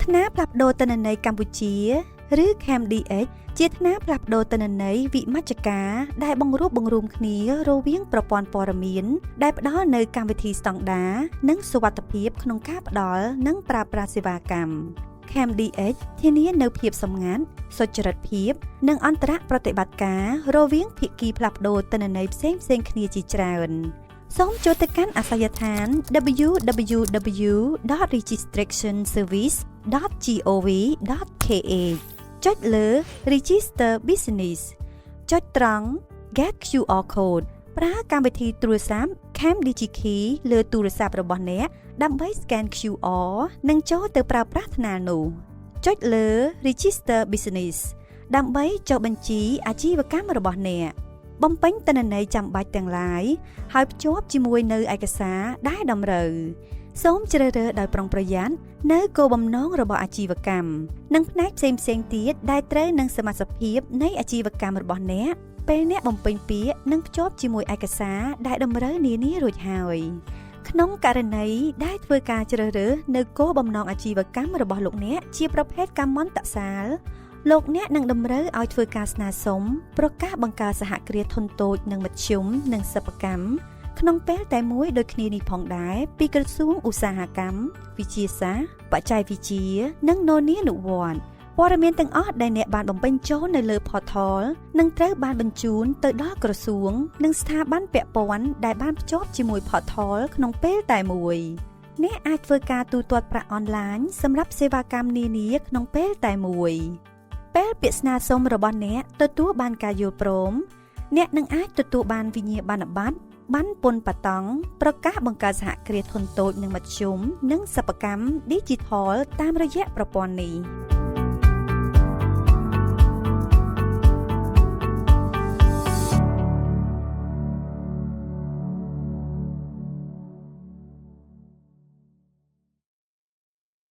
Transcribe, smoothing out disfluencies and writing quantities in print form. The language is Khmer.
ថ្នាផ្លាប់ដូរទិន្នន័យកម្ពុជាឬ CAMDX ជាថ្នាផ្លាប់ដូរទិន្នន័យវិមជ្ឈការដែលបង្រួបបង្រួមគ្នារវាងប្រព័ន្ធព័ត៌មានដែលផ្ដល់នូវកម្មវិធីស្តង់ដារនិងសុវត្ថិភាពក្នុងការផ្ដល់និងប្រើប្រាស់សេវាកម្ម CAMDX ធានានូវភាពសម្ងាត់សុចរិតភាពនិងអន្តរប្រតិបត្តិការរវាងភាគីផ្លាស់ប្ដូរទិន្នន័យផ្សេងៗគ្នាជាច្រើនសូមចូលទៅកាន់អាសយដ្ឋាន www.registrationservice.gov.kh ចុចលើ Register Business ចុចត្រង់ Get QR Code ប្រើកម្មវិធីទូរស័ព្ទ CAMDigiKey លើទូរស័ព្ទរបស់អ្នកដើម្បី scan QR និងចូលទៅប្រើប្រាស់ថ្នាលនោះចុចលើ Register Business ដើម្បីចុះបញ្ជីអាជីវកម្មរបស់អ្នកបំពេញទិន្នន័យចាំបាច់ទាំងឡាយហើយភ្ជាប់ជាមួយនៅឯកសារដែលតម្រូវសូមជ្រើសរើសដោយប្រុងប្រយ័ត្ននៅគោលបំណងរបស់អាជីវកម្មនិងផ្នែកផ្សេងៗទៀតដែលត្រូវនឹងសមាជិកភាពនៃអាជីវកម្មរបស់អ្នកពេលអ្នកបំពេញពាក្យនិងភ្ជាប់ជាមួយឯកសារដែលតម្រូវនានារួចហើយក្នុងករណីដែលធ្វើការជ្រើសរើសនៅគោលបំណងអាជីវកម្មរបស់លោកអ្នកជាប្រភេទកម្មន្តសាលលោកអ្នកនឹងតម្រូវឲ្យធ្វើការស្នើសុំប្រកាសបង្កើតសហគ្រាសធុនតូចនិងមធ្យមនិងសិប្បកម្មក្នុងពេលតែមួយដូចគ្នានេះផងដែរពីក្រសួងឧស្សាហកម្មវិទ្យាសាស្ត្របច្ចេកវិទ្យានិងននានុវត្តន៍ព័ត៌មានទាំងអស់ដែលអ្នកបានបំពេញចូលនៅលើ portal នឹងត្រូវបានបញ្ជូនទៅដល់ក្រសួងនិងស្ថាប័នពាក់ព័ន្ធដែលបានភ្ជាប់ជាមួយ portal ក្នុងពេលតែមួយអ្នកអាចធ្វើការទូទាត់ប្រាក់អនឡាញសម្រាប់សេវាកម្មនានាក្នុងពេលតែមួយពេលពាក្យស្នើសុំរបស់អ្នកទទួលបានការយល់ព្រមអ្នកនឹងអាចទទួលបានវិញ្ញាបនបត្រប័ណ្ណពន្ធបតង់ប្រកាសបង្កើតសហគ្រាសធុនតូចនិងមធ្យមនិងសិប្បកម្ម Digital តាមរយៈប្រព័ន្ធនេះ